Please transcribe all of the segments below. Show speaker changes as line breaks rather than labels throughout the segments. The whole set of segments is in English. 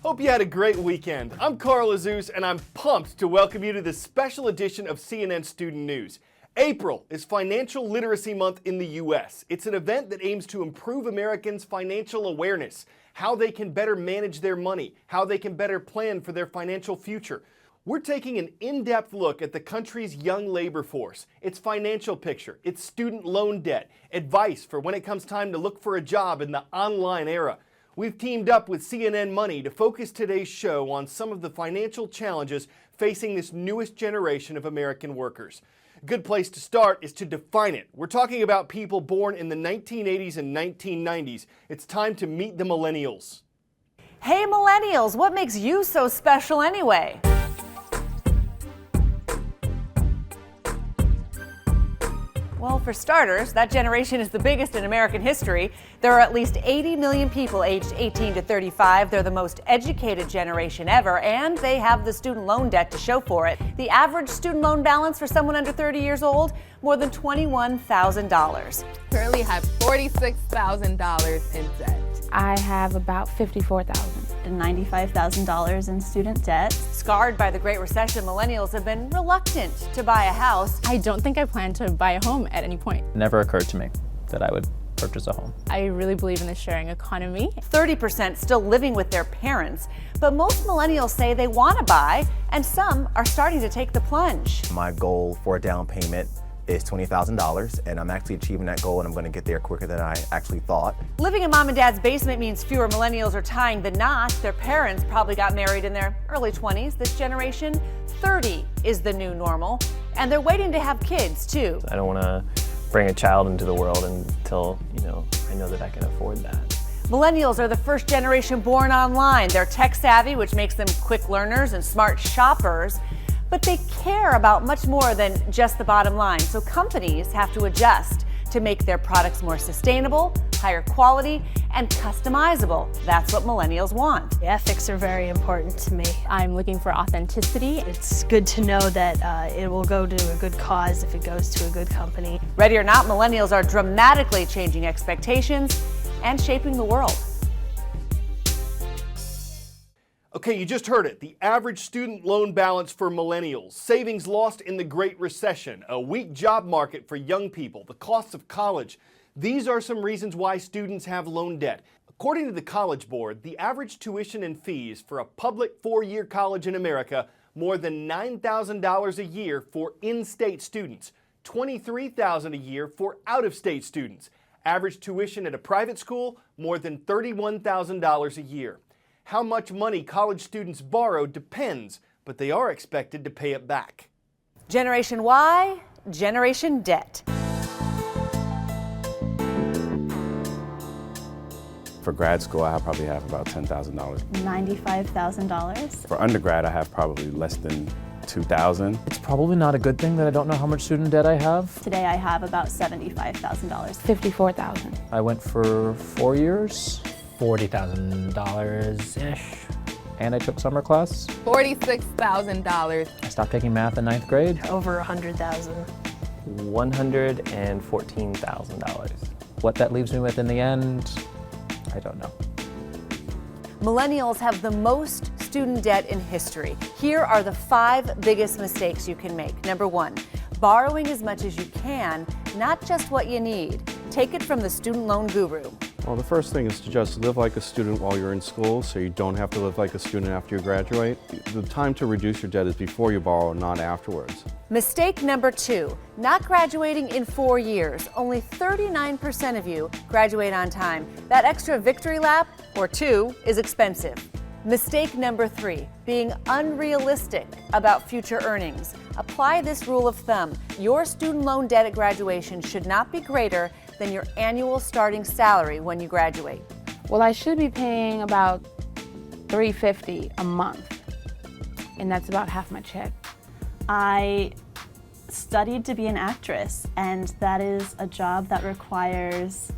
Hope you had a great weekend. I'm Carl Azus, and I'm pumped to welcome you to this special edition of CNN Student News. April is Financial Literacy Month in the U.S. It's an event that aims to improve Americans' financial awareness, how they can better manage their money, how they can better plan for their financial future. We're taking an in-depth look at the country's young labor force, its financial picture, its student loan debt, advice for when it comes time to look for a job in the online era. We've teamed up with CNN Money to focus today's show on some of the financial challenges facing this newest generation of American workers. A good place to start is to define it. We're talking about people born in the 1980s and 1990s. It's time to meet the millennials.
Hey millennials, what makes you so special anyway? Well, for starters, that generation is the biggest in American history. There are at least 80 million people aged 18 to 35. They're the most educated generation ever, and they have the student loan debt to show for it. The average student loan balance for someone under 30 years old, more than $21,000.
Currently have $46,000 in debt.
I have about $54,000.
And $95,000 in student debt.
Scarred by the Great Recession, millennials have been reluctant to buy a house.
I don't think I plan to buy a home at any point.
It never occurred to me that I would purchase a home.
I really believe in the sharing economy.
30% still living with their parents, but most millennials say they want to buy, and some are starting to take the plunge.
My goal for a down payment is $20,000, and I'm actually achieving that goal, and I'm going to get there quicker than I actually thought.
Living in mom and dad's basement means fewer millennials are tying the knot. Their parents probably got married in their early 20s. This generation, 30 is the new normal, and they're waiting to have kids too.
I don't want to bring a child into the world until, I know that I can afford that.
Millennials are the first generation born online. They're tech savvy, which makes them quick learners and smart shoppers. But they care about much more than just the bottom line, so companies have to adjust to make their products more sustainable, higher quality, and customizable. That's what millennials want.
The ethics are very important to me.
I'm looking for authenticity.
It's good to know that it will go to a good cause if it goes to a good company.
Ready or not, millennials are dramatically changing expectations and shaping the world.
Okay, you just heard it. The average student loan balance for millennials, savings lost in the Great Recession, a weak job market for young people, the cost of college. These are some reasons why students have loan debt. According to the College Board, the average tuition and fees for a public four-year college in America, more than $9,000 a year for in-state students, $23,000 a year for out-of-state students. Average tuition at a private school, more than $31,000 a year. How much money college students borrow depends, but they are expected to pay it back.
Generation Y, generation debt.
For grad school, I probably have about $10,000.
$95,000.
For undergrad, I have probably less than $2,000.
It's probably not a good thing that I don't know how much student debt I have.
Today I have about $75,000.
$54,000.
I went for 4 years,
$40,000-ish.
and I took summer class.
$46,000.
I stopped taking math in 9th grade.
Over $100,000.
$114,000. What that leaves me with in the end, I don't know.
Millennials have the most student debt in history. Here are the 5 biggest mistakes you can make. Number 1, borrowing as much as you can, not just what you need. Take it from the student loan guru.
Well, the first thing is to just live like a student while you're in school, so you don't have to live like a student after you graduate. The time to reduce your debt is before you borrow, not afterwards.
Mistake number 2, not graduating in 4 years. Only 39% of you graduate on time. That extra victory lap, or 2, is expensive. Mistake number 3, being unrealistic about future earnings. Apply this rule of thumb. Your student loan debt at graduation should not be greater than your annual starting salary when you graduate.
Well, I should be paying about $350 a month, and that's about half my check.
I studied to be an actress, and that is a job that requires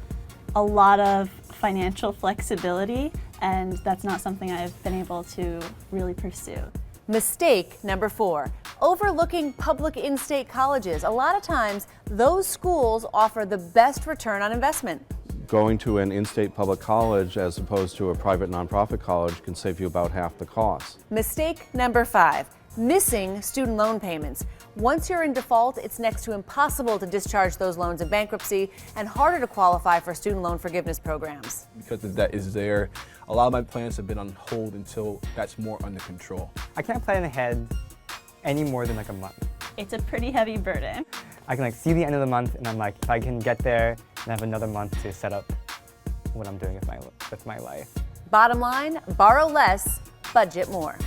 a lot of financial flexibility, and that's not something I've been able to really pursue.
Mistake number 4, overlooking public in-state colleges. A lot of times, those schools offer the best return on investment.
Going to an in-state public college as opposed to a private nonprofit college can save you about half the cost.
Mistake number 5, missing student loan payments. Once you're in default, it's next to impossible to discharge those loans in bankruptcy and harder to qualify for student loan forgiveness programs.
Because the debt is there, a lot of my plans have been on hold until that's more under control.
I can't plan ahead any more than like a month.
It's a pretty heavy burden.
I can like see the end of the month and I'm like, if I can get there and have another month to set up what I'm doing with my life.
Bottom line, borrow less, budget more.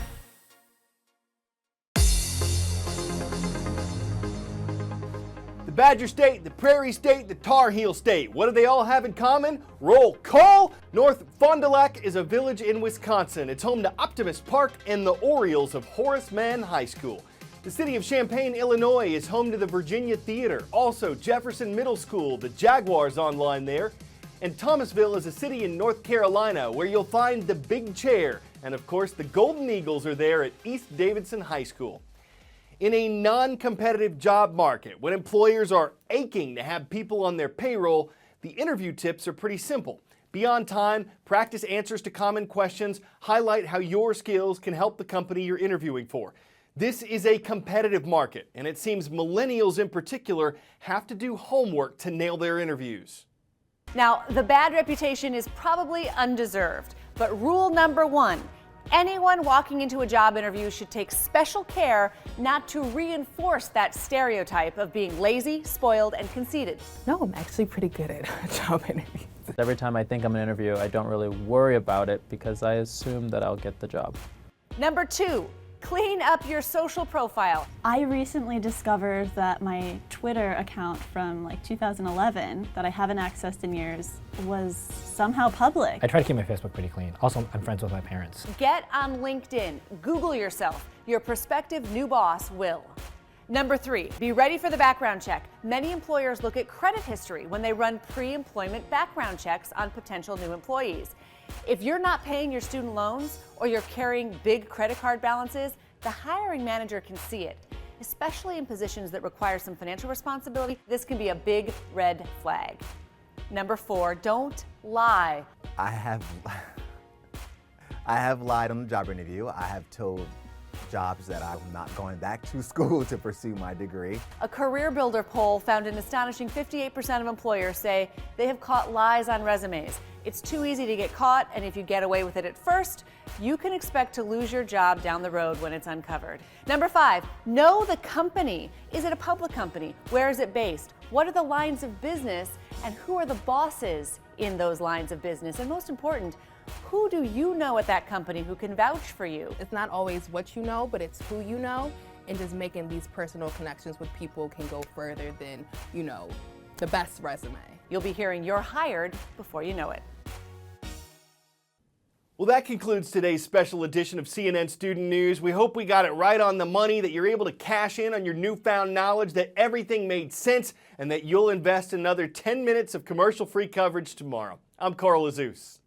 The Badger State, the Prairie State, the Tar Heel State. What do they all have in common? Roll call! North Fond du Lac is a village in Wisconsin. It's home to Optimist Park and the Orioles of Horace Mann High School. The city of Champaign, Illinois is home to the Virginia Theater. Also, Jefferson Middle School, the Jaguars online there. And Thomasville is a city in North Carolina where you'll find the Big Chair. And of course, the Golden Eagles are there at East Davidson High School. In a non-competitive job market, when employers are aching to have people on their payroll, the interview tips are pretty simple. Be on time, practice answers to common questions, highlight how your skills can help the company you're interviewing for. This is a competitive market, and it seems millennials in particular have to do homework to nail their interviews.
Now, the bad reputation is probably undeserved, but rule number 1, anyone walking into a job interview should take special care not to reinforce that stereotype of being lazy, spoiled, and conceited.
No, I'm actually pretty good at job interviews.
Every time I think I'm an interview, I don't really worry about it because I assume that I'll get the job.
Number 2, clean up your social profile.
I recently discovered that my Twitter account from like 2011 that I haven't accessed in years was somehow public.
I try to keep my Facebook pretty clean. Also, I'm friends with my parents.
Get on LinkedIn. Google yourself. Your prospective new boss will. Number 3, be ready for the background check. Many employers look at credit history when they run pre-employment background checks on potential new employees. If you're not paying your student loans or you're carrying big credit card balances, the hiring manager can see it, especially in positions that require some financial responsibility. This can be a big red flag. Number 4, don't lie.
I have lied on the job interview. I have told jobs that I'm not going back to school to pursue my degree.
A Career Builder poll found an astonishing 58% of employers say they have caught lies on resumes. It's too easy to get caught, and if you get away with it at first, you can expect to lose your job down the road when it's uncovered. Number 5, know the company. Is it a public company? Where is it based? What are the lines of business, and who are the bosses in those lines of business? And most important, who do you know at that company who can vouch for you?
It's not always what you know, but it's who you know, and just making these personal connections with people can go further than, you know, the best resume.
You'll be hearing you're hired before you know it.
Well, that concludes today's special edition of CNN Student News. We hope we got it right on the money, that you're able to cash in on your newfound knowledge, that everything made sense, and that you'll invest another 10 minutes of commercial-free coverage tomorrow. I'm Carl Azus.